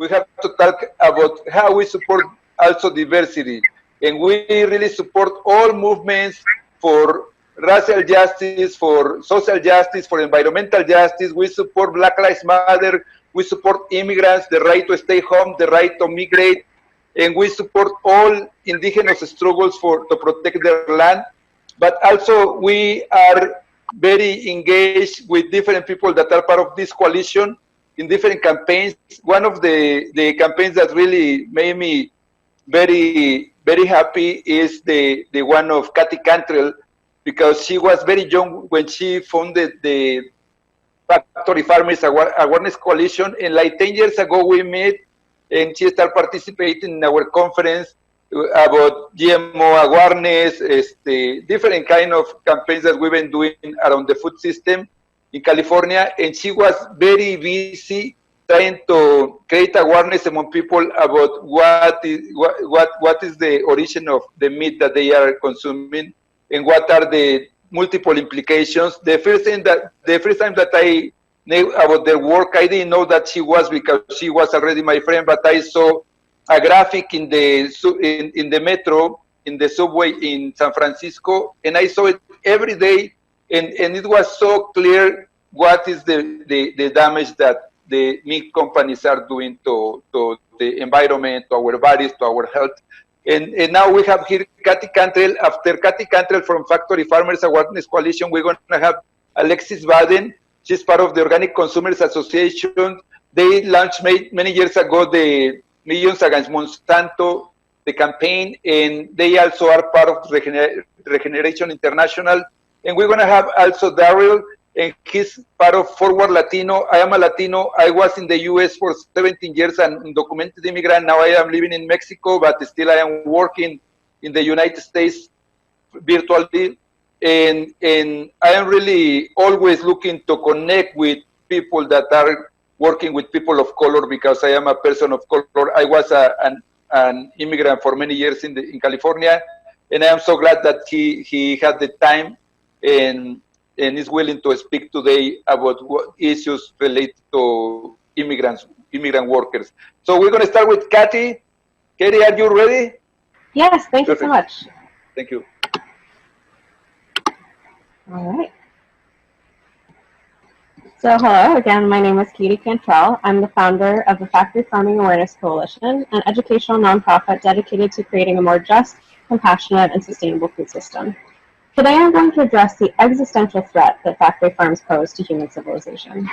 we have to talk about how we support also diversity. And we really support all movements for racial justice, for social justice, for environmental justice. We support Black Lives Matter. We support immigrants, the right to stay home, the right to migrate. And we support all indigenous struggles to protect their land. But also we are very engaged with different people that are part of this coalition in different campaigns. One of the campaigns that really made me very, very happy is the one of Cathy Cantrell, because she was very young when she founded the Factory Farmers Awareness Coalition. And like 10 years ago, we met and she started participating in our conference about GMO awareness, different kind of campaigns that we've been doing around the food system in California. And she was very busy trying to create awareness among people about what is the origin of the meat that they are consuming and what are the multiple implications. The first time that I knew about their work, I didn't know that she was, because she was already my friend, but I saw a graphic in the metro, in the subway in San Francisco, and I saw it every day, and it was so clear what is the damage that the meat companies are doing to the environment, to our bodies, to our health. And now we have here Cathy Cantrell. After Cathy Cantrell from Factory Farmers Awareness Coalition, we're going to have Alexis Baden. She's part of the Organic Consumers Association. They launched many years ago the Millions Against Monsanto, the campaign, and they also are part of Regeneration International. And we're going to have also Daryl, and he's part of Forward Latino. I am a Latino. I was in the U.S. for 17 years, an undocumented immigrant. Now I am living in Mexico, but still I am working in the United States virtually. And I am really always looking to connect with people that are working with people of color, because I am a person of color. I was an immigrant for many years in California, and I am so glad that he had the time and is willing to speak today about what issues related to immigrant workers. So we're going to start with Cathy. Katie, are you ready? Yes, thank you so much. Thank you. All right. So hello again, my name is Katie Cantrell. I'm the founder of the Factory Farming Awareness Coalition, an educational nonprofit dedicated to creating a more just, compassionate, and sustainable food system. Today I'm going to address the existential threat that factory farms pose to human civilization.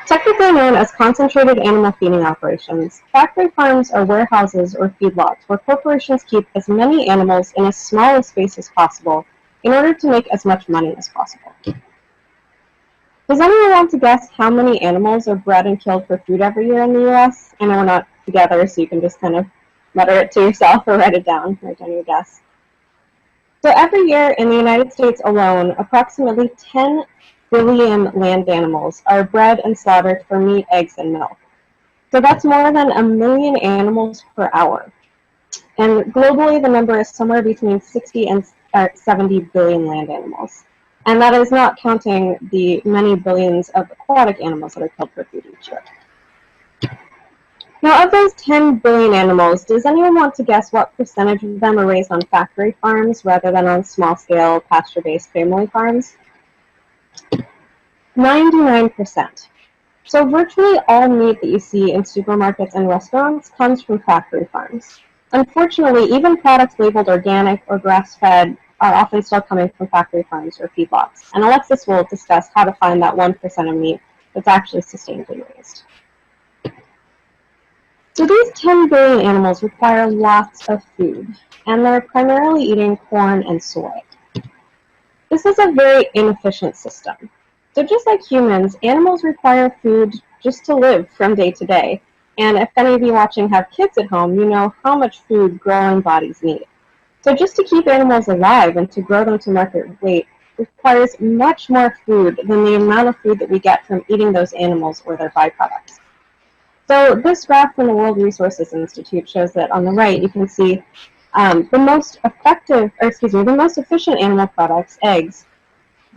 Technically known as concentrated animal feeding operations, factory farms are warehouses or feedlots where corporations keep as many animals in as small a space as possible in order to make as much money as possible. Does anyone want to guess how many animals are bred and killed for food every year in the US? I know we're not together, so you can just kind of mutter it to yourself or write down your guess. So every year in the United States alone, approximately 10 billion land animals are bred and slaughtered for meat, eggs, and milk. So that's more than 1 million animals per hour. And globally, the number is somewhere between 60 and 70 billion land animals. And that is not counting the many billions of aquatic animals that are killed for food each year. Now, of those 10 billion animals, does anyone want to guess what percentage of them are raised on factory farms rather than on small-scale, pasture-based family farms? 99%. So virtually all meat that you see in supermarkets and restaurants comes from factory farms. Unfortunately, even products labeled organic or grass-fed are often still coming from factory farms or feedlots. And Alexis will discuss how to find that 1% of meat that's actually sustainably raised. So these 10 billion animals require lots of food, and they're primarily eating corn and soy. This is a very inefficient system. So just like humans, animals require food just to live from day to day. And if any of you watching have kids at home, you know how much food growing bodies need. So just to keep animals alive and to grow them to market weight requires much more food than the amount of food that we get from eating those animals or their byproducts. So this graph from the World Resources Institute shows that on the right you can see the most efficient animal products, eggs,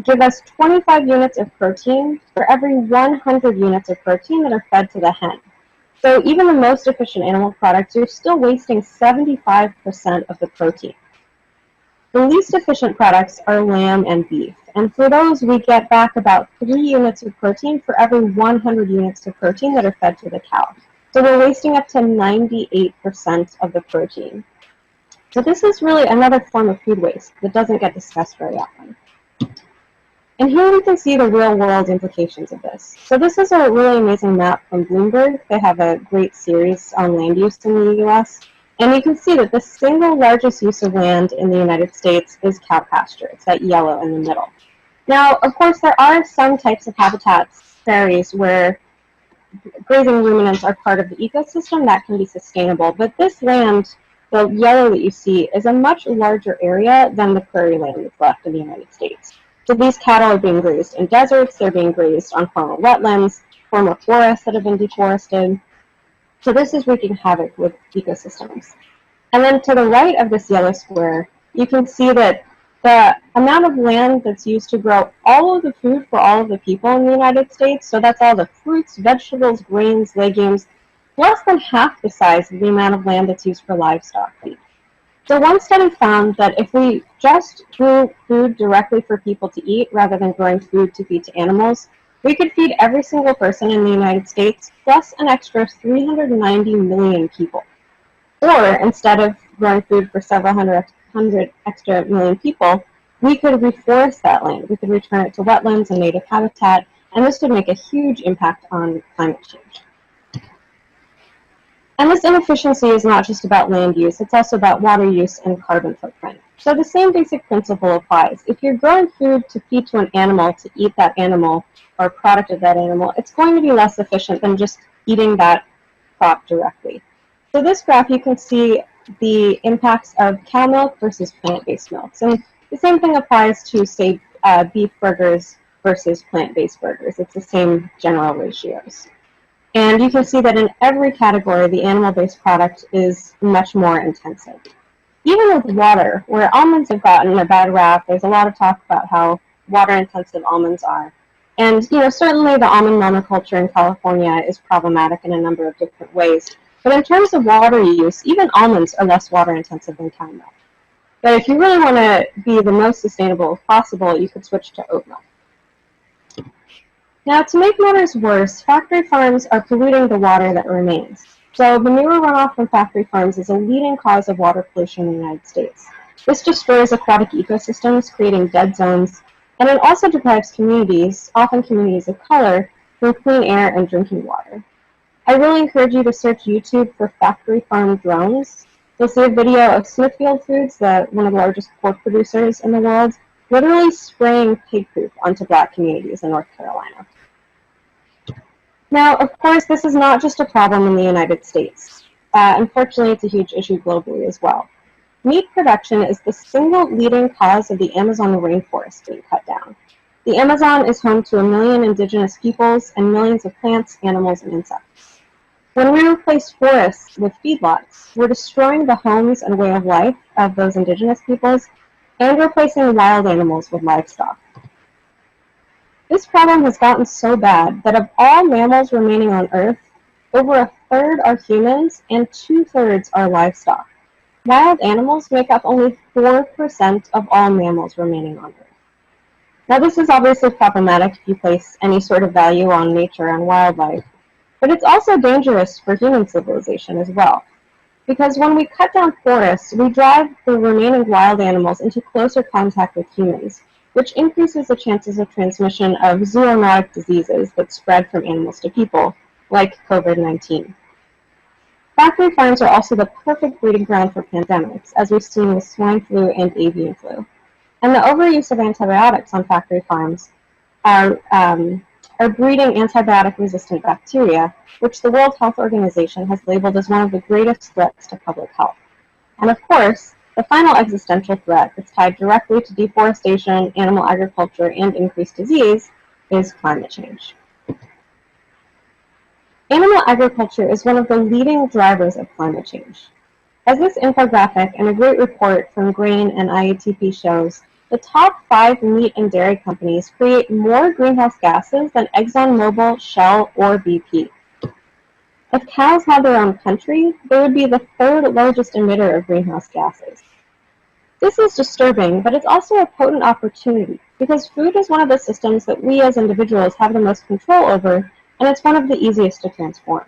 give us 25 units of protein for every 100 units of protein that are fed to the hen. So even the most efficient animal products, you're still wasting 75% of the protein. The least efficient products are lamb and beef, and for those we get back about 3 units of protein for every 100 units of protein that are fed to the cow. So we're wasting up to 98% of the protein. So this is really another form of food waste that doesn't get discussed very often. And here we can see the real-world implications of this. So this is a really amazing map from Bloomberg. They have a great series on land use in the US. And you can see that the single largest use of land in the United States is cow pasture. It's that yellow in the middle. Now, of course, there are some types of habitats, prairies, where grazing ruminants are part of the ecosystem that can be sustainable. But this land, the yellow that you see, is a much larger area than the prairie land that's left in the United States. So these cattle are being grazed in deserts, they're being grazed on former wetlands, former forests that have been deforested. So this is wreaking havoc with ecosystems. And then to the right of this yellow square, you can see that the amount of land that's used to grow all of the food for all of the people in the United States, so that's all the fruits, vegetables, grains, legumes, less than half the size of the amount of land that's used for livestock feed. So one study found that if we just grew food directly for people to eat rather than growing food to feed to animals, we could feed every single person in the United States plus an extra 390 million people. Or instead of growing food for several hundred extra million people, we could reforest that land. We could return it to wetlands and native habitat, and this would make a huge impact on climate change. And this inefficiency is not just about land use, it's also about water use and carbon footprint. So the same basic principle applies. If you're growing food to feed to an animal, to eat that animal, or a product of that animal, it's going to be less efficient than just eating that crop directly. So this graph, you can see the impacts of cow milk versus plant-based milks. And the same thing applies to, say, beef burgers versus plant-based burgers. It's the same general ratios. And you can see that in every category, the animal-based product is much more intensive. Even with water, where almonds have gotten a bad rap, there's a lot of talk about how water-intensive almonds are. And certainly the almond monoculture in California is problematic in a number of different ways. But in terms of water use, even almonds are less water-intensive than cow milk. But if you really want to be the most sustainable as possible, you could switch to oat milk. Now, to make matters worse, factory farms are polluting the water that remains. So manure runoff from factory farms is a leading cause of water pollution in the United States. This destroys aquatic ecosystems, creating dead zones, and it also deprives communities, often communities of color, from clean air and drinking water. I really encourage you to search YouTube for factory farm drones. You'll see a video of Smithfield Foods, one of the largest pork producers in the world, literally spraying pig poop onto black communities in North Carolina. Now, of course, this is not just a problem in the United States. Unfortunately, it's a huge issue globally as well. Meat production is the single leading cause of the Amazon rainforest being cut down. The Amazon is home to 1 million indigenous peoples and millions of plants, animals, and insects. When we replace forests with feedlots, we're destroying the homes and way of life of those indigenous peoples and replacing wild animals with livestock. This problem has gotten so bad that of all mammals remaining on Earth, over 1/3 are humans and 2/3 are livestock. Wild animals make up only 4% of all mammals remaining on Earth. Now, this is obviously problematic if you place any sort of value on nature and wildlife, but it's also dangerous for human civilization as well. Because when we cut down forests, we drive the remaining wild animals into closer contact with humans, which increases the chances of transmission of zoonotic diseases that spread from animals to people, like COVID-19. Factory farms are also the perfect breeding ground for pandemics, as we've seen with swine flu and avian flu. And the overuse of antibiotics on factory farms are breeding antibiotic-resistant bacteria, which the World Health Organization has labeled as one of the greatest threats to public health. And of course, the final existential threat that's tied directly to deforestation, animal agriculture, and increased disease is climate change. Animal agriculture is one of the leading drivers of climate change. As this infographic and a great report from Grain and IATP shows, the top 5 meat and dairy companies create more greenhouse gases than ExxonMobil, Shell, or BP. If cows had their own country, they would be the third largest emitter of greenhouse gases. This is disturbing, but it's also a potent opportunity, because food is one of the systems that we as individuals have the most control over, and it's one of the easiest to transform.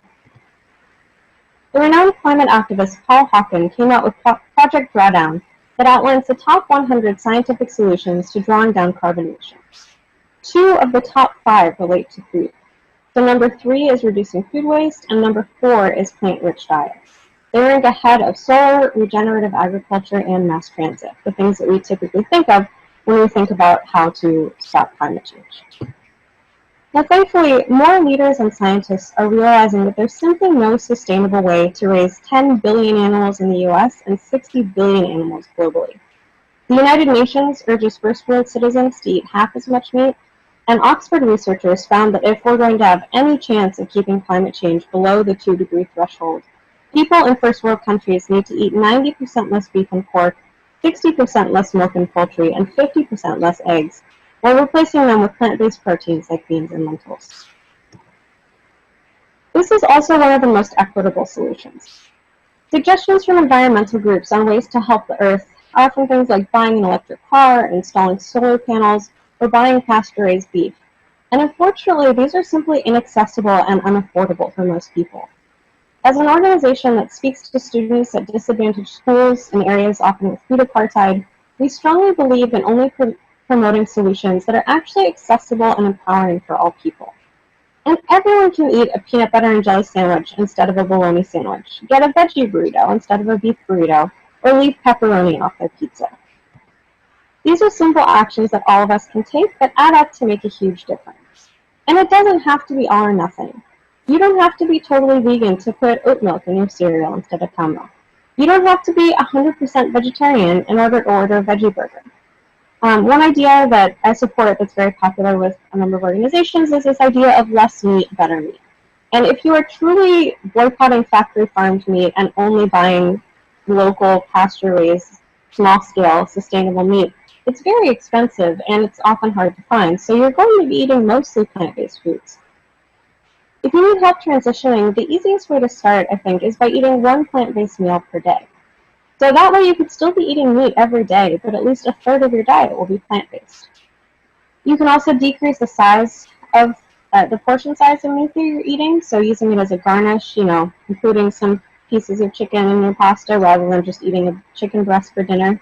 The renowned climate activist Paul Hawken came out with Project Drawdown that outlines the top 100 scientific solutions to drawing down carbon emissions. 2 of the top 5 relate to food. So number 3 is reducing food waste, and number 4 is plant-rich diets. They rank ahead of solar, regenerative agriculture, and mass transit, the things that we typically think of when we think about how to stop climate change. Now, thankfully, more leaders and scientists are realizing that there's simply no sustainable way to raise 10 billion animals in the US and 60 billion animals globally. The United Nations urges first world citizens to eat half as much meat, and Oxford researchers found that if we're going to have any chance of keeping climate change below the 2-degree threshold, people in first world countries need to eat 90% less beef and pork, 60% less milk and poultry, and 50% less eggs, while replacing them with plant-based proteins like beans and lentils. This is also one of the most equitable solutions. Suggestions from environmental groups on ways to help the Earth are often things like buying an electric car, installing solar panels, or buying pasture-raised beef. And unfortunately, these are simply inaccessible and unaffordable for most people. As an organization that speaks to students at disadvantaged schools in areas often with food apartheid, we strongly believe in only promoting solutions that are actually accessible and empowering for all people. And everyone can eat a peanut butter and jelly sandwich instead of a bologna sandwich, get a veggie burrito instead of a beef burrito, or leave pepperoni off their pizza. These are simple actions that all of us can take that add up to make a huge difference. And it doesn't have to be all or nothing. You don't have to be totally vegan to put oat milk in your cereal instead of cow milk. You don't have to be 100% vegetarian in order to order a veggie burger. One idea that I support that's very popular with a number of organizations is this idea of less meat, better meat. And if you are truly boycotting factory farmed meat and only buying local pasture-raised, small-scale, sustainable meat, it's very expensive and it's often hard to find. So you're going to be eating mostly plant-based foods. If you need help transitioning, the easiest way to start, I think, is by eating 1 plant-based meal per day. So that way you could still be eating meat every day, but at least a third of your diet will be plant-based. You can also decrease the size of the portion size of meat that you're eating, so using it as a garnish, including some pieces of chicken in your pasta rather than just eating a chicken breast for dinner.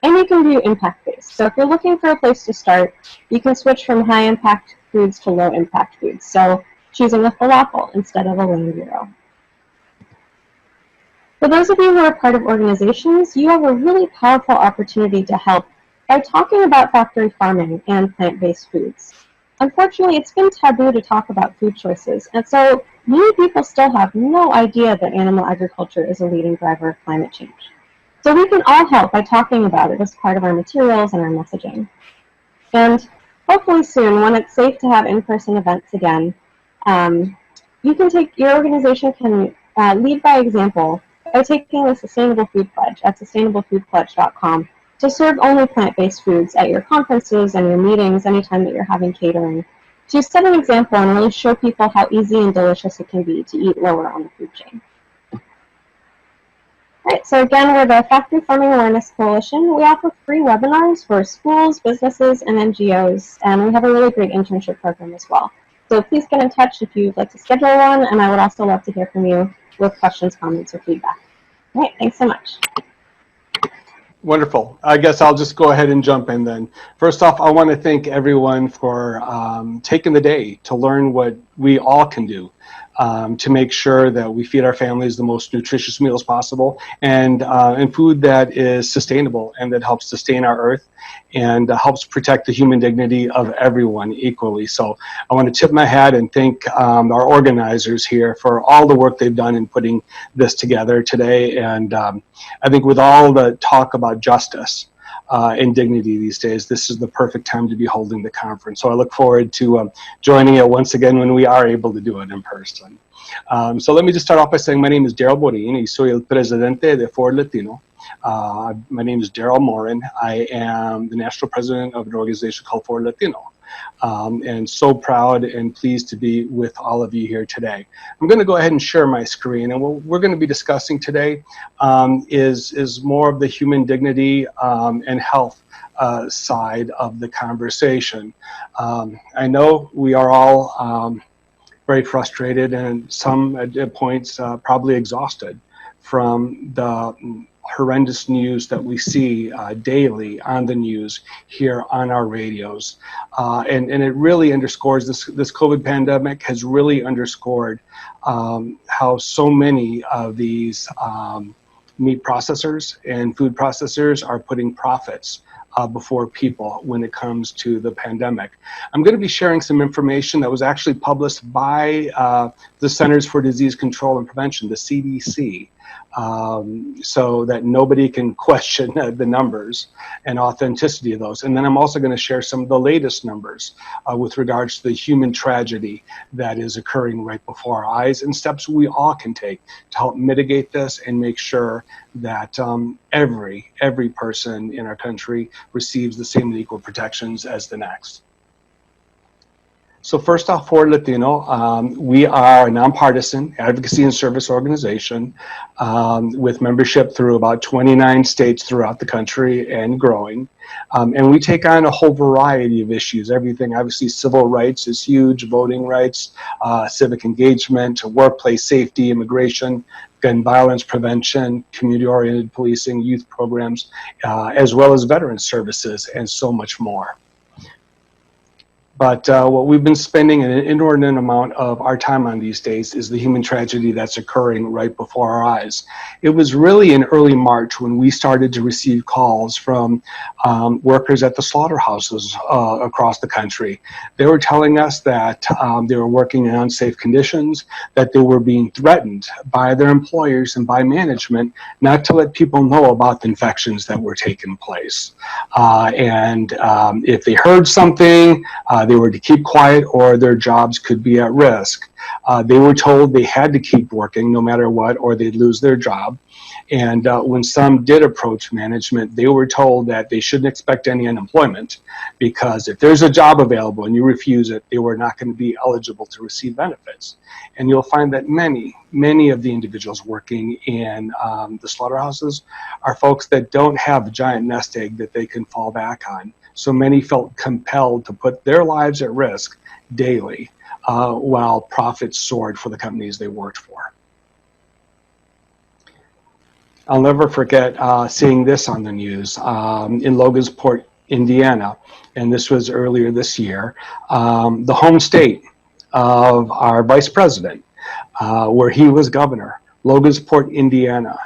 And you can do impact-based. So if you're looking for a place to start, you can switch from high-impact foods to low-impact foods. So choosing a falafel instead of a lamb gyro. For those of you who are part of organizations, you have a really powerful opportunity to help by talking about factory farming and plant-based foods. Unfortunately, it's been taboo to talk about food choices, and so many people still have no idea that animal agriculture is a leading driver of climate change. So we can all help by talking about it as part of our materials and our messaging. And hopefully soon, when it's safe to have in-person events again, your organization can lead by example by taking the Sustainable Food Pledge at sustainablefoodpledge.com to serve only plant-based foods at your conferences and your meetings anytime that you're having catering, to set an example and really show people how easy and delicious it can be to eat lower on the food chain. Right, so again, we're the Factory Farming Awareness Coalition. We offer free webinars for schools, businesses, and NGOs, and we have a really great internship program as well. So please get in touch if you'd like to schedule one, and I would also love to hear from you with questions, comments, or feedback. All right, thanks so much. Wonderful. I guess I'll just go ahead and jump in then. First off, I want to thank everyone for taking the day to learn what we all can do to make sure that we feed our families the most nutritious meals possible and food that is sustainable and that helps sustain our earth and helps protect the human dignity of everyone equally. So I want to tip my hat and thank our organizers here for all the work they've done in putting this together today. And I think with all the talk about justice and dignity these days, this is the perfect time to be holding the conference. So I look forward to joining it once again when we are able to do it in person. So let me just start off by saying my name is Daryl Morin y soy el presidente de Ford Latino. My name is Daryl Morin. I am the national president of an organization called Ford Latino. and so proud and pleased to be with all of you here today. I'm going to go ahead and share my screen, and what we're going to be discussing today is more of the human dignity and health side of the conversation. I know we are all very frustrated and some at points probably exhausted from the horrendous news that we see daily on the news here on our radios. And it really underscores, this COVID pandemic has really underscored how so many of these meat processors and food processors are putting profits before people when it comes to the pandemic. I'm going to be sharing some information that was actually published by the Centers for Disease Control and Prevention, the CDC, so that nobody can question the numbers and authenticity of those. And then I'm also going to share some of the latest numbers with regards to the human tragedy that is occurring right before our eyes, and steps we all can take to help mitigate this and make sure that every person in our country receives the same and equal protections as the next. So first off, for Latino, we are a nonpartisan advocacy and service organization with membership through about 29 states throughout the country and growing. And we take on a whole variety of issues, everything, obviously civil rights is huge, voting rights, civic engagement, workplace safety, immigration, gun violence prevention, community-oriented policing, youth programs, as well as veteran services, and so much more. But what we've been spending an inordinate amount of our time on these days is the human tragedy that's occurring right before our eyes. It was really in early March when we started to receive calls from workers at the slaughterhouses across the country. They were telling us that they were working in unsafe conditions, that they were being threatened by their employers and by management not to let people know about the infections that were taking place. And if they heard something, they were to keep quiet or their jobs could be at risk. They were told they had to keep working no matter what or they'd lose their job. And when some did approach management, they were told that they shouldn't expect any unemployment because if there's a job available and you refuse it, they were not going to be eligible to receive benefits. And you'll find that many of the individuals working in the slaughterhouses are folks that don't have a giant nest egg that they can fall back on. So many felt compelled to put their lives at risk daily while profits soared for the companies they worked for. I'll never forget seeing this on the news in Logansport, Indiana, and this was earlier this year, the home state of our vice president, where he was governor, Logansport, Indiana,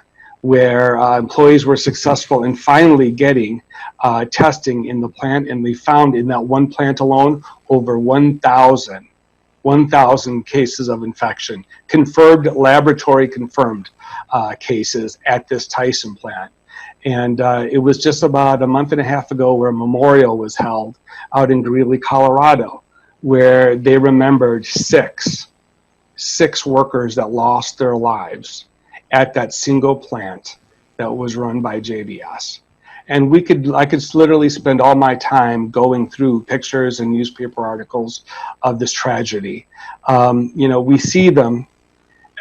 where employees were successful in finally getting testing in the plant, and they found in that one plant alone over 1,000 cases of infection, confirmed, laboratory confirmed cases at this Tyson plant. And it was just about a month and a half ago where a memorial was held out in Greeley, Colorado, where they remembered six workers that lost their lives at that single plant that was run by JBS. And I could literally spend all my time going through pictures and newspaper articles of this tragedy. You know, we see them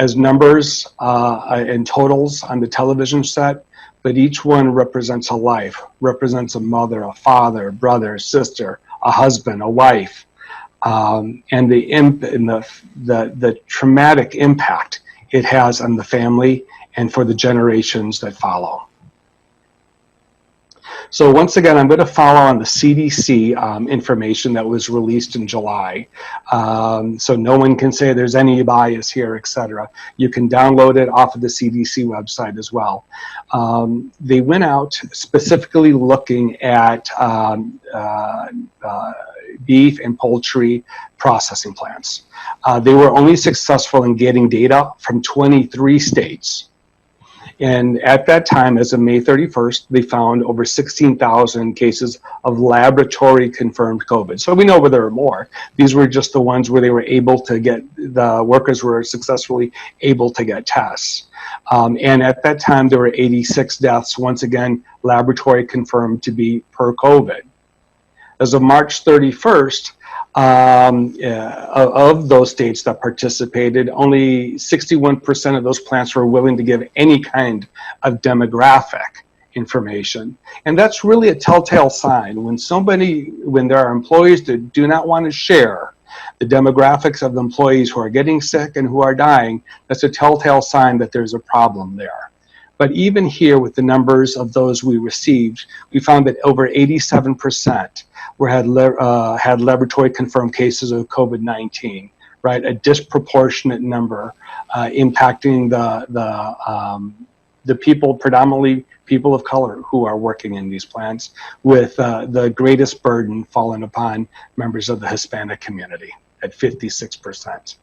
as numbers and totals on the television set, but each one represents a life, represents a mother, a father, a brother, a sister, a husband, a wife, and the traumatic impact it has on the family and for the generations that follow. So once again, I'm going to follow on the CDC information that was released in July. So no one can say there's any bias here, etc. You can download it off of the CDC website as well. They went out specifically looking at beef and poultry processing plants. They were only successful in getting data from 23 states. And at that time, as of May 31st, they found over 16,000 cases of laboratory confirmed COVID. So we know where there are more. These were just the ones where they were able to get, the workers were successfully able to get tests. And at that time, there were 86 deaths, once again, laboratory confirmed to be per COVID. As of March 31st, of those states that participated, only 61% of those plants were willing to give any kind of demographic information. And that's really a telltale sign. When there are employees that do not want to share the demographics of the employees who are getting sick and who are dying, that's a telltale sign that there's a problem there. But even here, with the numbers of those we received, we found that over 87% had laboratory confirmed cases of COVID-19, right? A disproportionate number impacting the people, predominantly people of color, who are working in these plants, with the greatest burden falling upon members of the Hispanic community at 56%.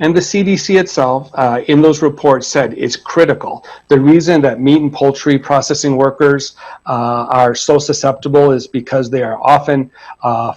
And the CDC itself, in those reports, said it's critical. The reason that meat and poultry processing workers are so susceptible is because they are often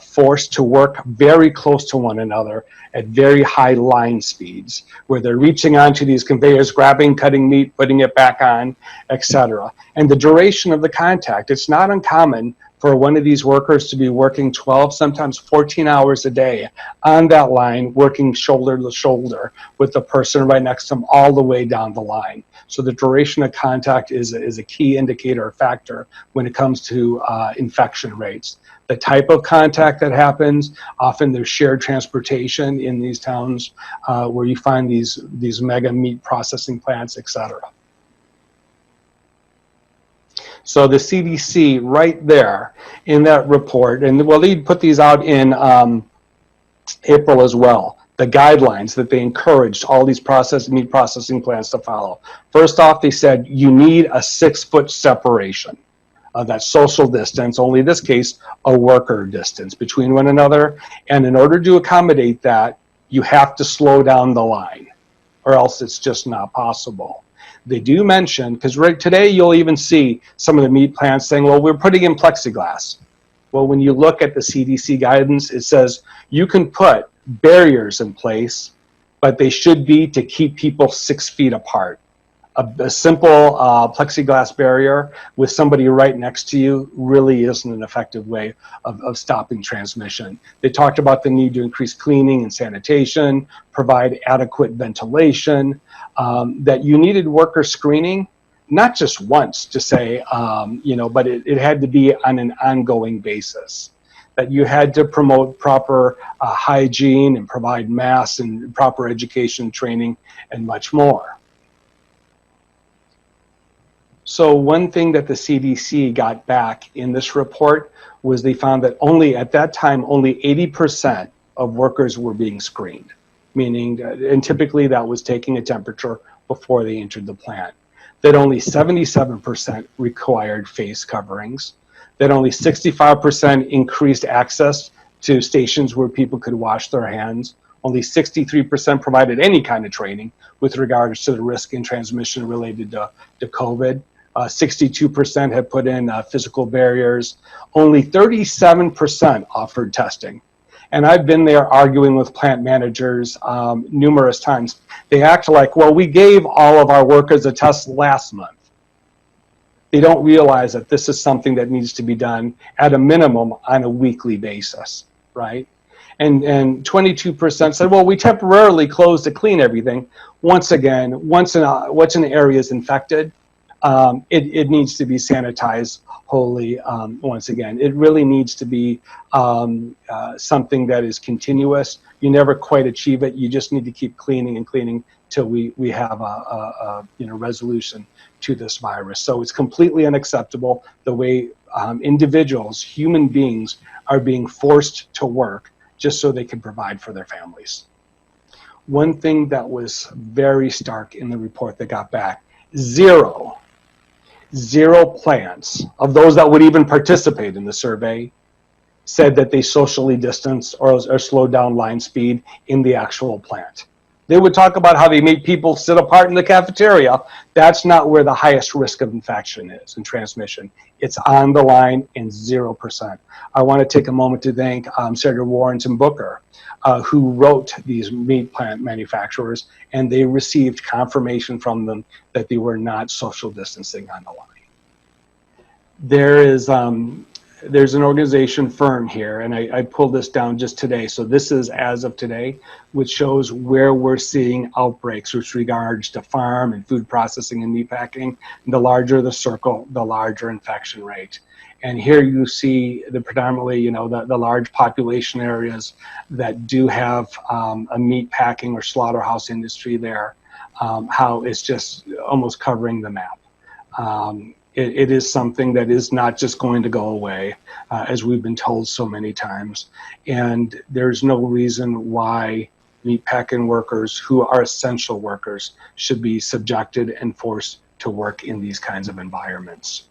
forced to work very close to one another at very high line speeds, where they're reaching onto these conveyors, grabbing, cutting meat, putting it back on, etc. And the duration of the contact, it's not uncommon for one of these workers to be working 12, sometimes 14 hours a day on that line, working shoulder to shoulder with the person right next to them all the way down the line. So the duration of contact is a key indicator or factor when it comes to infection rates. The type of contact that happens, often there's shared transportation in these towns where you find these mega meat processing plants, etc. So the CDC right there in that report, and well, they put these out in April as well, the guidelines that they encouraged all these meat processing plants to follow. First off, they said you need a 6-foot separation of that social distance, only in this case, a worker distance between one another. And in order to accommodate that, you have to slow down the line, or else it's just not possible. They do mention, because right today you'll even see some of the meat plants saying, well, we're putting in plexiglass. Well, when you look at the CDC guidance, it says you can put barriers in place, but they should be to keep people 6 feet apart. A simple plexiglass barrier with somebody right next to you really isn't an effective way of stopping transmission. They talked about the need to increase cleaning and sanitation, provide adequate ventilation, that you needed worker screening, not just once to say, but it had to be on an ongoing basis. That you had to promote proper hygiene and provide masks and proper education, training, and much more. So one thing that the CDC got back in this report was they found that at that time, only 80% of workers were being screened, meaning, and typically that was taking a temperature before they entered the plant. That only 77% required face coverings, that only 65% increased access to stations where people could wash their hands, only 63% provided any kind of training with regards to the risk and transmission related to COVID. 62% had put in physical barriers. Only 37% offered testing. And I've been there arguing with plant managers numerous times. They act like, well, we gave all of our workers a test last month. They don't realize that this is something that needs to be done at a minimum on a weekly basis, right? And 22% said, well, we temporarily closed to clean everything. Once again, once an area is infected, it needs to be sanitized wholly. Once again, it really needs to be something that is continuous. You never quite achieve it. You just need to keep cleaning and cleaning till we have a resolution to this virus. So it's completely unacceptable the way individuals, human beings, are being forced to work just so they can provide for their families. One thing that was very stark in the report that got back, zero plants of those that would even participate in the survey said that they socially distanced or slowed down line speed in the actual plant. They would talk about how they made people sit apart in the cafeteria. That's not where the highest risk of infection is and transmission. It's on the line in 0%. I want to take a moment to thank Senator Warren and Booker, who wrote these meat plant manufacturers, and they received confirmation from them that they were not social distancing on the line. there's an organization firm here, and I pulled this down just today. So this is as of today, which shows where we're seeing outbreaks with regards to farm and food processing and meatpacking. The larger the circle, the larger infection rate. And here you see the predominantly, you know, the large population areas that do have a meatpacking or slaughterhouse industry there, how it's just almost covering the map. It is something that is not just going to go away, as we've been told so many times. And there's no reason why meatpacking workers who are essential workers should be subjected and forced to work in these kinds of environments.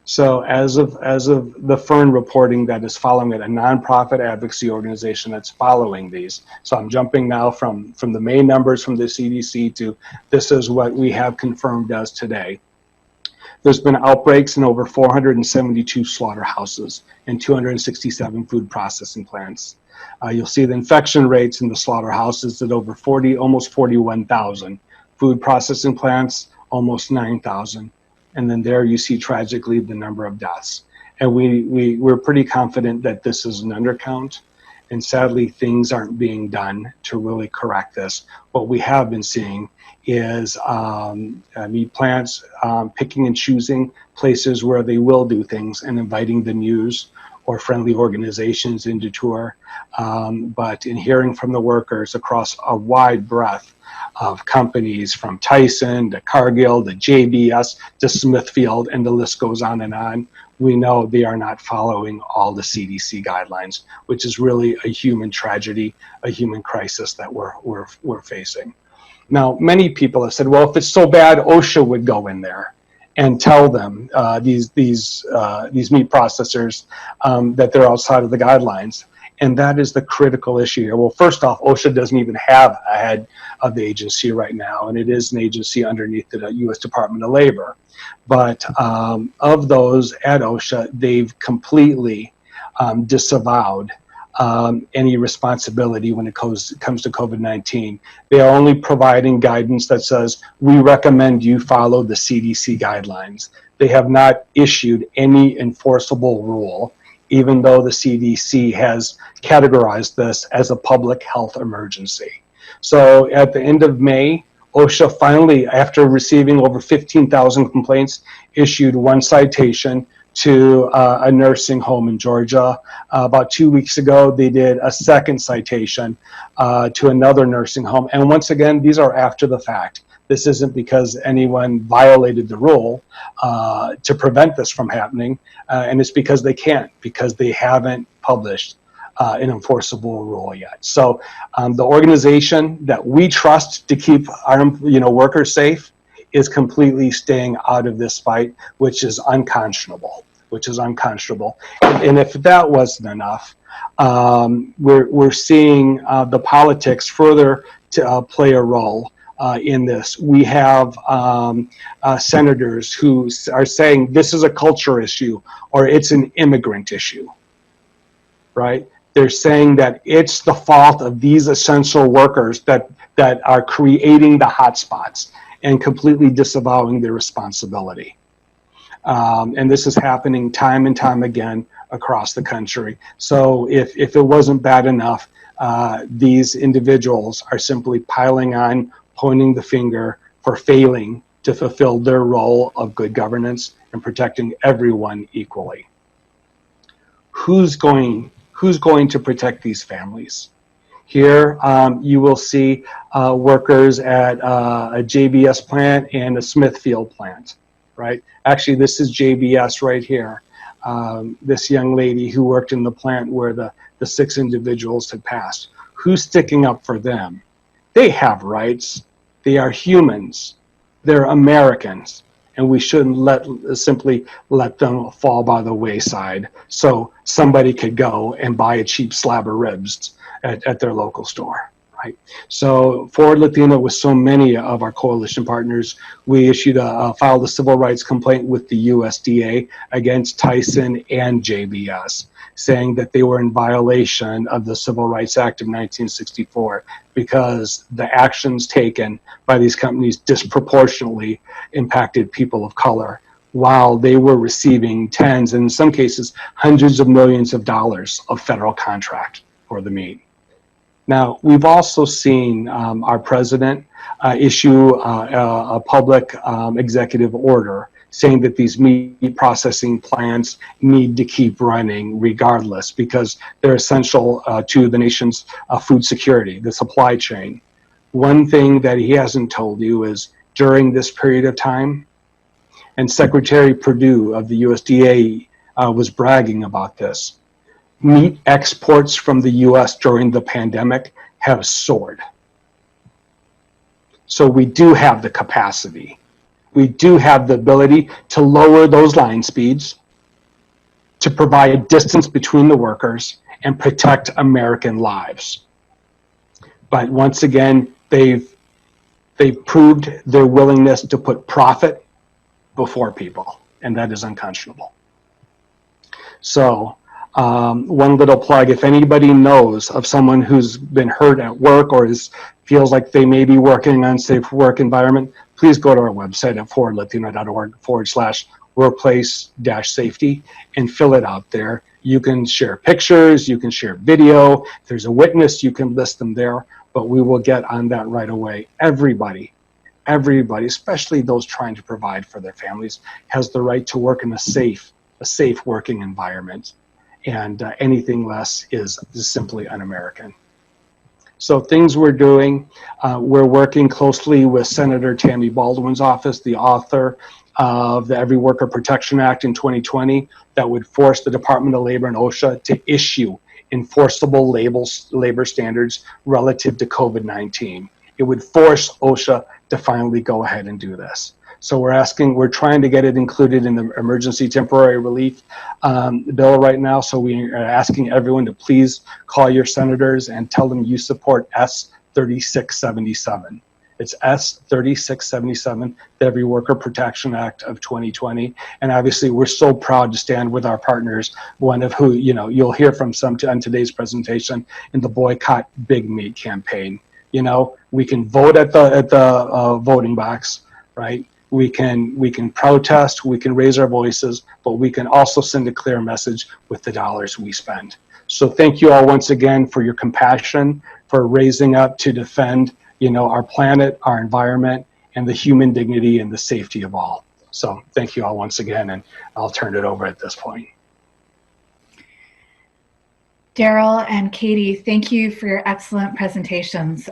So as of the Fern reporting that is following it, a nonprofit advocacy organization that's following these. So I'm jumping now from the main numbers from the CDC to this is what we have confirmed as today. There's been outbreaks in over 472 slaughterhouses and 267 food processing plants. You'll see the infection rates in the slaughterhouses at over almost 41,000. Food processing plants, almost 9,000. And then there you see tragically the number of deaths. And we're pretty confident that this is an undercount. And sadly, things aren't being done to really correct this. What we have been seeing is meat plants picking and choosing places where they will do things and inviting the news or friendly organizations into tour. But in hearing from the workers across a wide breadth of companies, from Tyson to Cargill to JBS to Smithfield, and the list goes on, we know they are not following all the CDC guidelines, which is really a human tragedy, a human crisis that we're facing. Now, many people have said, well, if it's so bad, OSHA would go in there and tell them, these meat processors, that they're outside of the guidelines. And that is the critical issue here. Well, first off, OSHA doesn't even have a head of the agency right now, and it is an agency underneath the U.S. Department of Labor. But of those at OSHA, they've completely disavowed any responsibility when it comes to COVID-19. They are only providing guidance that says, we recommend you follow the CDC guidelines. They have not issued any enforceable rule, even though the CDC has categorized this as a public health emergency. So at the end of May, OSHA finally, after receiving over 15,000 complaints, issued one citation to a nursing home in Georgia. About 2 weeks ago, they did a second citation to another nursing home. And once again, these are after the fact. This isn't because anyone violated the rule to prevent this from happening, and it's because they can't, because they haven't published an enforceable rule yet. So the organization that we trust to keep our workers safe is completely staying out of this fight, which is unconscionable. And if that wasn't enough, we're seeing the politics further to play a role in this. We have senators who are saying this is a culture issue or it's an immigrant issue, right? They're saying that it's the fault of these essential workers that are creating the hotspots and completely disavowing their responsibility. And this is happening time and time again across the country. So if it wasn't bad enough, these individuals are simply piling on, pointing the finger for failing to fulfill their role of good governance and protecting everyone equally. Who's going to protect these families? Here you will see workers at a JBS plant and a Smithfield plant, right? Actually, this is JBS right here. This young lady who worked in the plant where the 6 individuals had passed. Who's sticking up for them? They have rights. They are humans. They're Americans. And we shouldn't simply let them fall by the wayside so somebody could go and buy a cheap slab of ribs at their local store, right? So Forward Latino, with so many of our coalition partners, we filed a civil rights complaint with the USDA against Tyson and JBS, saying that they were in violation of the Civil Rights Act of 1964 because the actions taken by these companies disproportionately impacted people of color while they were receiving tens and in some cases hundreds of millions of dollars of federal contract for the meat. Now, we've also seen our president issue a public executive order saying that these meat processing plants need to keep running regardless because they're essential to the nation's food security, the supply chain. One thing that he hasn't told you is during this period of time, and Secretary Perdue of the USDA was bragging about this, meat exports from the US during the pandemic have soared. So we do have the capacity. We do have the ability to lower those line speeds, to provide distance between the workers and protect American lives. But once again, they've proved their willingness to put profit before people, and that is unconscionable. So one little plug, if anybody knows of someone who's been hurt at work or feels like they may be working in an unsafe work environment, please go to our website at forwardlatino.org/workplace-safety and fill it out there. You can share pictures, you can share video. If there's a witness, you can list them there, but we will get on that right away. Everybody, especially those trying to provide for their families, has the right to work in a safe working environment. And anything less is simply un-American. So things we're doing, we're working closely with Senator Tammy Baldwin's office, the author of the Every Worker Protection Act in 2020, that would force the Department of Labor and OSHA to issue enforceable labor standards relative to COVID-19. It would force OSHA to finally go ahead and do this. So we're trying to get it included in the emergency temporary relief bill right now. So we are asking everyone to please call your senators and tell them you support S3677. It's S3677, the Every Worker Protection Act of 2020. And obviously we're so proud to stand with our partners, one of who, you'll hear from some on today's presentation, in the Boycott Big Meat campaign. We can vote at the voting box, right? We can protest, we can raise our voices, but we can also send a clear message with the dollars we spend. So thank you all once again for your compassion, for raising up to defend, our planet, our environment, and the human dignity and the safety of all. So thank you all once again, and I'll turn it over at this point. Daryl and Katie, thank you for your excellent presentations.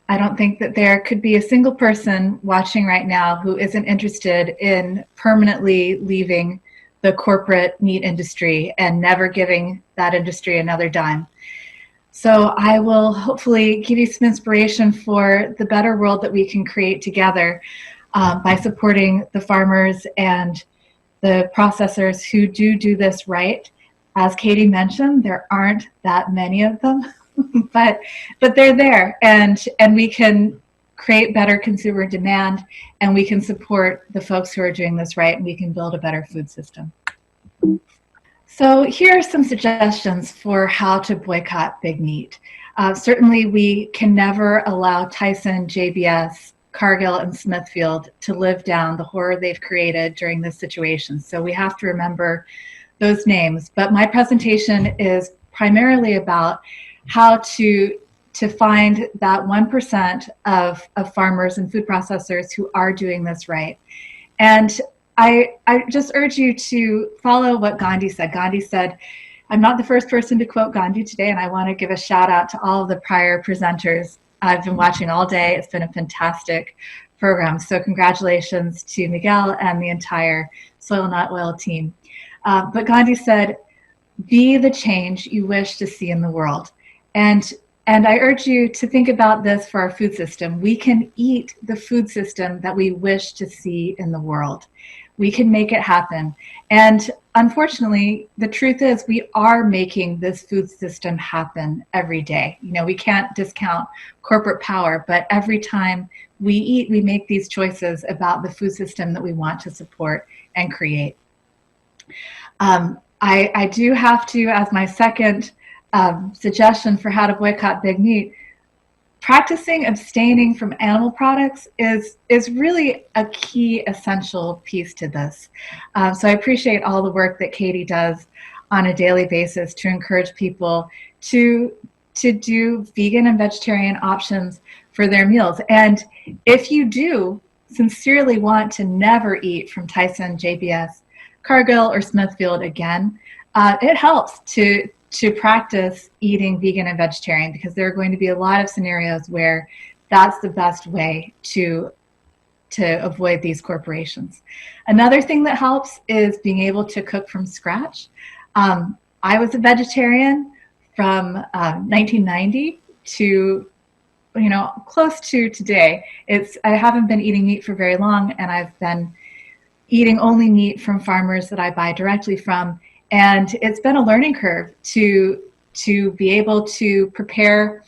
I don't think that there could be a single person watching right now who isn't interested in permanently leaving the corporate meat industry and never giving that industry another dime. So I will hopefully give you some inspiration for the better world that we can create together by supporting the farmers and the processors who do this right. As Katie mentioned, there aren't that many of them. but they're there, and we can create better consumer demand, and we can support the folks who are doing this right, and we can build a better food system. So here are some suggestions for how to boycott big meat. Certainly we can never allow Tyson, JBS, Cargill, and Smithfield to live down the horror they've created during this situation. So we have to remember those names. But my presentation is primarily about how to find that 1% of farmers and food processors who are doing this right. And I just urge you to follow what Gandhi said. Gandhi said, I'm not the first person to quote Gandhi today, and I want to give a shout out to all of the prior presenters. I've been watching all day. It's been a fantastic program. So congratulations to Miguel and the entire Soil Not Oil team. But Gandhi said, be the change you wish to see in the world. And I urge you to think about this for our food system. We can eat the food system that we wish to see in the world. We can make it happen. And unfortunately, the truth is we are making this food system happen every day. We can't discount corporate power, but every time we eat, we make these choices about the food system that we want to support and create. I do have to, as my second suggestion for how to boycott big meat, practicing abstaining from animal products is really a key essential piece to this. So I appreciate all the work that Katie does on a daily basis to encourage people to do vegan and vegetarian options for their meals. And if you do sincerely want to never eat from Tyson, JBS, Cargill, or Smithfield again, it helps to practice eating vegan and vegetarian, because there are going to be a lot of scenarios where that's the best way to avoid these corporations. Another thing that helps is being able to cook from scratch. I was a vegetarian from 1990 to close to today. I haven't been eating meat for very long, and I've been eating only meat from farmers that I buy directly from. And it's been a learning curve to be able to prepare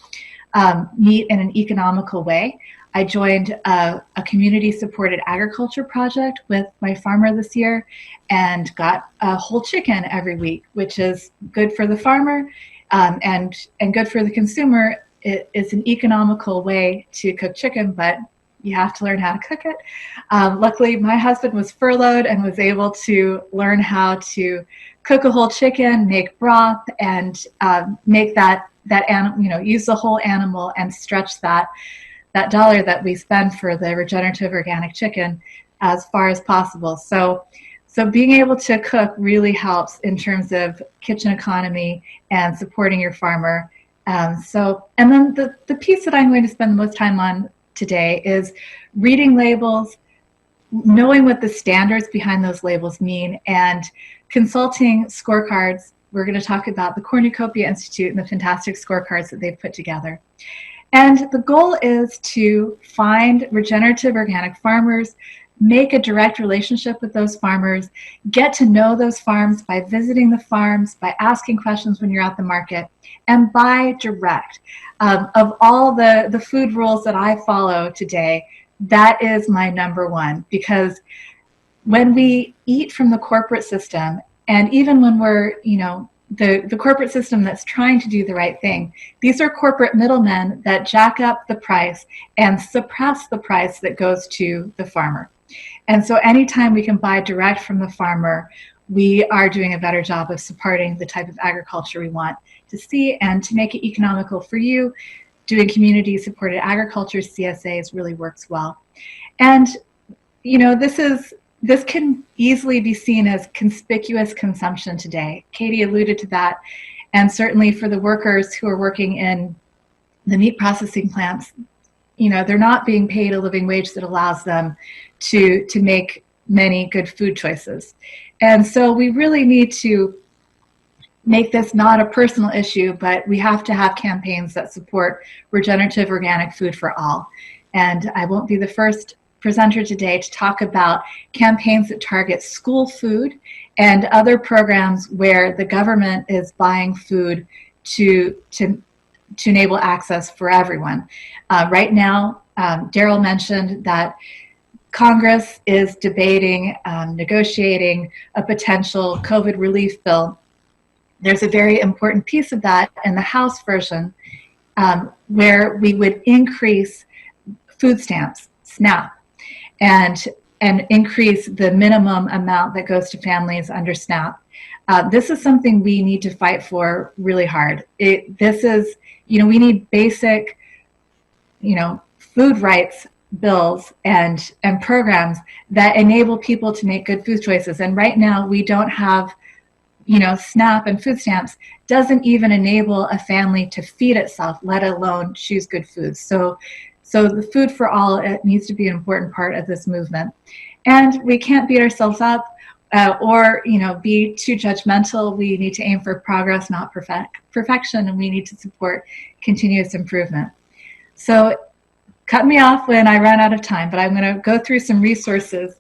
meat in an economical way. I joined a community-supported agriculture project with my farmer this year and got a whole chicken every week, which is good for the farmer and good for the consumer. It's an economical way to cook chicken, but you have to learn how to cook it. Luckily, my husband was furloughed and was able to learn how to cook a whole chicken, make broth, and make that animal, use the whole animal and stretch that dollar that we spend for the regenerative organic chicken as far as possible. So being able to cook really helps in terms of kitchen economy and supporting your farmer. And then the piece that I'm going to spend the most time on today is reading labels, knowing what the standards behind those labels mean, and consulting scorecards. We're going to talk about the Cornucopia Institute and the fantastic scorecards that they've put together. And the goal is to find regenerative organic farmers, make a direct relationship with those farmers, get to know those farms by visiting the farms, by asking questions when you're at the market, and buy direct. Of all the food rules that I follow today, that is my number one, because when we eat from the corporate system, and even when we're, the corporate system that's trying to do the right thing, these are corporate middlemen that jack up the price and suppress the price that goes to the farmer. And so anytime we can buy direct from the farmer, we are doing a better job of supporting the type of agriculture we want to see. And to make it economical for you, doing community-supported agriculture, CSAs, really works well. And, this can easily be seen as conspicuous consumption today. Katie alluded to that. And certainly for the workers who are working in the meat processing plants, they're not being paid a living wage that allows them to make many good food choices. And so we really need to make this not a personal issue, but we have to have campaigns that support regenerative organic food for all. And I won't be the first presenter today to talk about campaigns that target school food and other programs where the government is buying food to enable access for everyone. Right now, Daryl mentioned that Congress is debating, negotiating a potential COVID relief bill. There's a very important piece of that in the House version where we would increase food stamps, SNAP, and increase the minimum amount that goes to families under SNAP. This is something we need to fight for really hard. We need basic, food rights bills and programs that enable people to make good food choices. And right now we don't have, SNAP and food stamps doesn't even enable a family to feed itself, let alone choose good foods. So the food for all, it needs to be an important part of this movement. And we can't beat ourselves up or be too judgmental. We need to aim for progress, not perfection, and we need to support continuous improvement. So cut me off when I run out of time, but I'm going to go through some resources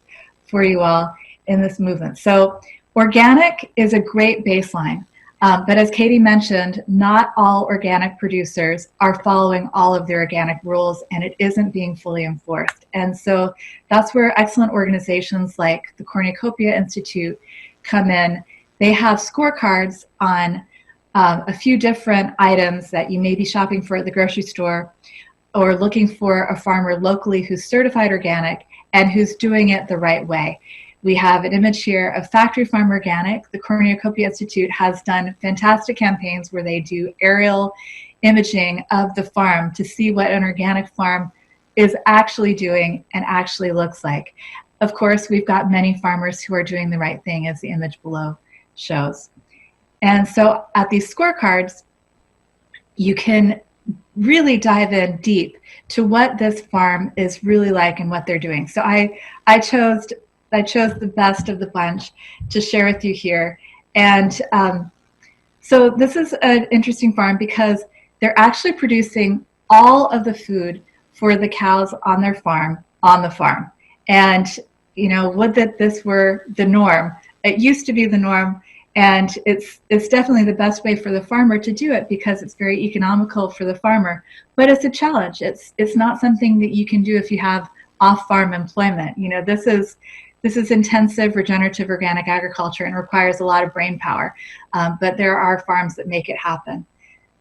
for you all in this movement. So organic is a great baseline. But as Katie mentioned, not all organic producers are following all of their organic rules, and it isn't being fully enforced. And so that's where excellent organizations like the Cornucopia Institute come in. They have scorecards on a few different items that you may be shopping for at the grocery store, or looking for a farmer locally who's certified organic and who's doing it the right way. We have an image here of factory farm organic. The Cornucopia Institute has done fantastic campaigns where they do aerial imaging of the farm to see what an organic farm is actually doing and actually looks like. Of course, we've got many farmers who are doing the right thing, as the image below shows. And so at these scorecards, you can really dive in deep to what this farm is really like and what they're doing. So I chose the best of the bunch to share with you here. And so this is an interesting farm because they're actually producing all of the food for the cows on their farm, on the farm. And, you know, would that this were the norm. It used to be the norm, and it's definitely the best way for the farmer to do it because it's very economical for the farmer. But it's a challenge. It's not something that you can do if you have off-farm employment. You know, this is intensive regenerative organic agriculture and requires a lot of brain power. But there are farms that make it happen.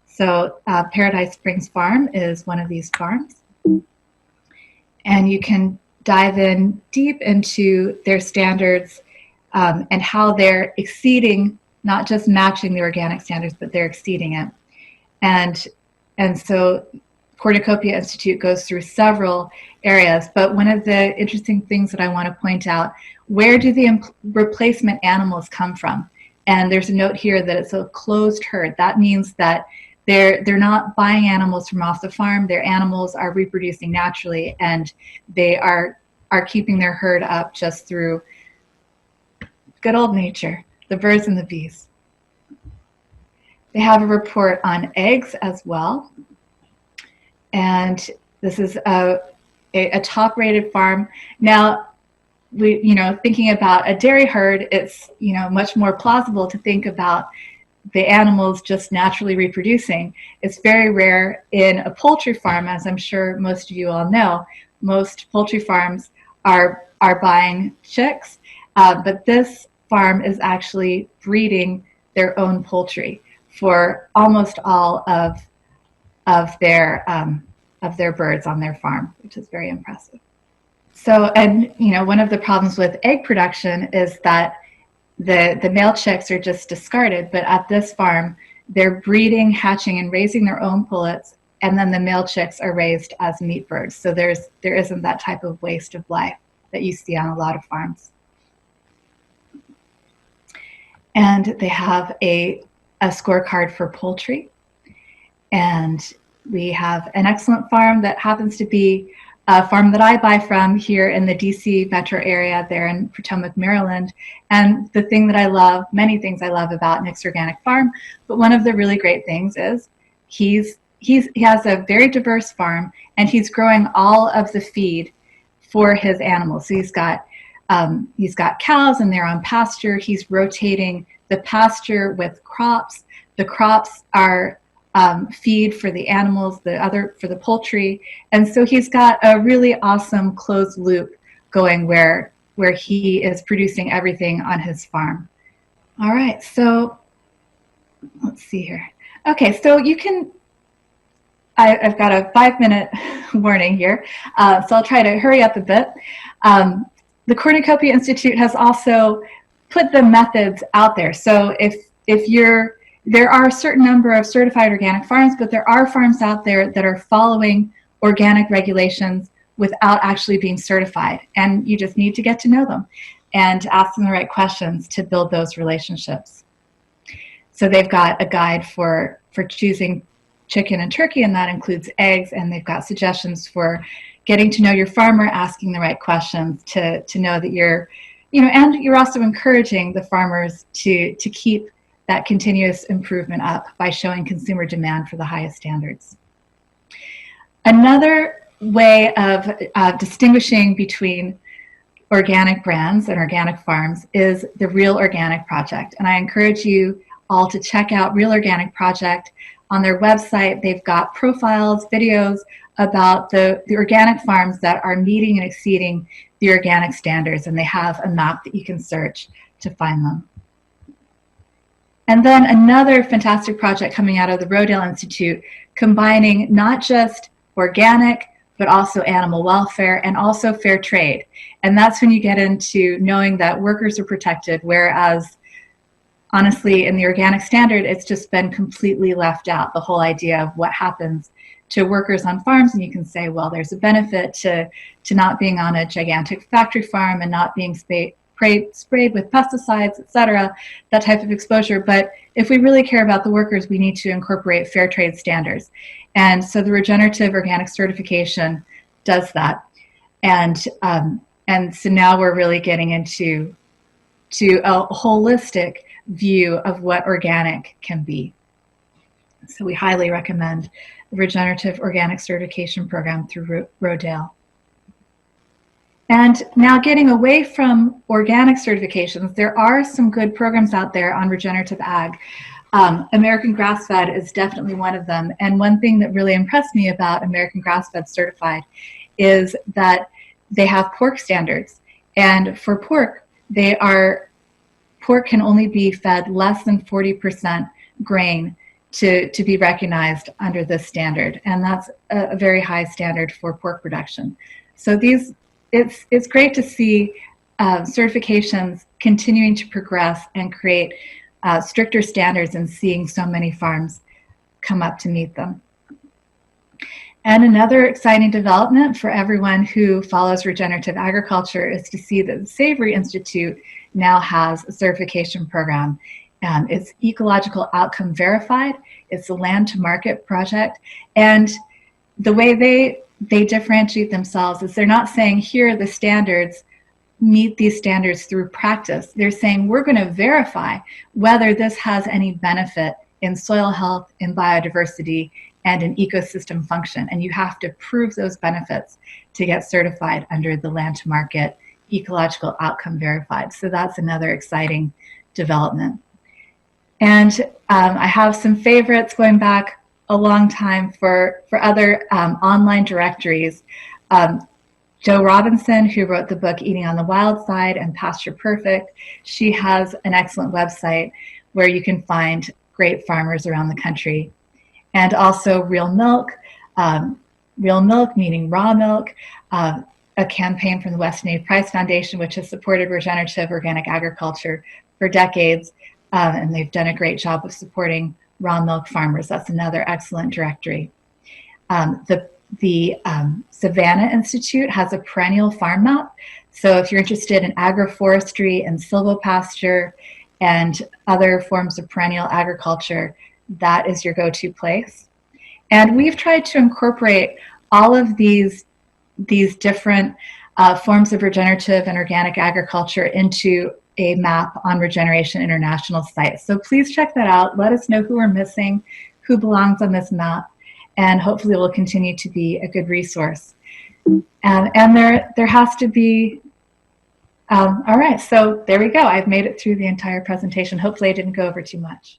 So Paradise Springs Farm is one of these farms. And you can dive in deep into their standards and how they're exceeding, not just matching the organic standards, but they're exceeding it. And so Cornucopia Institute goes through several areas, but one of the interesting things that I want to point out, where do the replacement animals come from? And there's a note here that it's a closed herd. That means that they're not buying animals from off the farm. Their animals are reproducing naturally, and they are keeping their herd up just through good old nature, the birds and the bees. They have a report on eggs as well. And this is a top-rated farm. Now, thinking about a dairy herd, it's much more plausible to think about the animals just naturally reproducing. It's very rare in a poultry farm, as I'm sure most of you all know. Most poultry farms are buying chicks, but this farm is actually breeding their own poultry for almost all of their birds on their farm, which is very impressive. So, and one of the problems with egg production is that the male chicks are just discarded, but at this farm, they're breeding, hatching, and raising their own pullets, and then the male chicks are raised as meat birds. So there isn't that type of waste of life that you see on a lot of farms. And they have a scorecard for poultry. And we have an excellent farm that happens to be a farm that I buy from here in the DC metro area there in Potomac, Maryland. And the thing that I love, many things I love about Nick's Organic Farm, but one of the really great things is he has a very diverse farm, and he's growing all of the feed for his animals. So he's got cows and they're on pasture. He's rotating the pasture with crops. The crops are feed for the animals, the other for the poultry. And so he's got a really awesome closed loop going where he is producing everything on his farm. All right, so let's see here. Okay, so you can, I've got a 5-minute warning here, so I'll try to hurry up a bit. The Cornucopia Institute has also put the methods out there. So there are a certain number of certified organic farms, but there are farms out there that are following organic regulations without actually being certified. And you just need to get to know them and ask them the right questions to build those relationships. So they've got a guide for choosing chicken and turkey, and that includes eggs, and they've got suggestions for getting to know your farmer, asking the right questions to know that you're, and you're also encouraging the farmers to keep that continuous improvement up by showing consumer demand for the highest standards. Another way of distinguishing between organic brands and organic farms is the Real Organic Project. And I encourage you all to check out Real Organic Project. On their website, they've got profiles, videos about the organic farms that are meeting and exceeding the organic standards, and they have a map that you can search to find them. And then another fantastic project coming out of the Rodale Institute, combining not just organic, but also animal welfare, and also fair trade. And that's when you get into knowing that workers are protected, whereas honestly, in the organic standard, it's just been completely left out, the whole idea of what happens to workers on farms. And you can say, well, there's a benefit to not being on a gigantic factory farm and not being sprayed with pesticides, et cetera, that type of exposure. But if we really care about the workers, we need to incorporate fair trade standards. And so the regenerative organic certification does that. And so now we're really getting into a holistic view of what organic can be. So we highly recommend the Regenerative Organic Certification Program through Rodale. And now getting away from organic certifications, there are some good programs out there on regenerative ag. American Grass-Fed is definitely one of them. And one thing that really impressed me about American Grass-Fed Certified is that they have pork standards. And for pork, pork can only be fed less than 40% grain to be recognized under this standard. And that's a very high standard for pork production. So it's great to see certifications continuing to progress and create stricter standards, and seeing so many farms come up to meet them. And another exciting development for everyone who follows regenerative agriculture is to see that the Savory Institute now has a certification program. It's ecological outcome verified. It's a land to market project. And the way they differentiate themselves is they're not saying, here are the standards, meet these standards through practice. They're saying, we're going to verify whether this has any benefit in soil health, in biodiversity, and in ecosystem function. And you have to prove those benefits to get certified under the land to market ecological outcome verified. So that's another exciting development. And I have some favorites going back a long time for other online directories. Jo Robinson, who wrote the book Eating on the Wild Side and Pasture Perfect, she has an excellent website where you can find great farmers around the country. And also Real Milk meaning raw milk, a campaign from the Weston A. Price Foundation, which has supported regenerative organic agriculture for decades. And they've done a great job of supporting raw milk farmers. That's another excellent directory. The Savannah Institute has a perennial farm map. So if you're interested in agroforestry and silvopasture and other forms of perennial agriculture, that is your go-to place. And we've tried to incorporate all of these different forms of regenerative and organic agriculture into a map on Regeneration International site. So please check that out. Let us know who we're missing, who belongs on this map, and hopefully it will continue to be a good resource. And there has to be, all right, so there we go. I've made it through the entire presentation. Hopefully I didn't go over too much.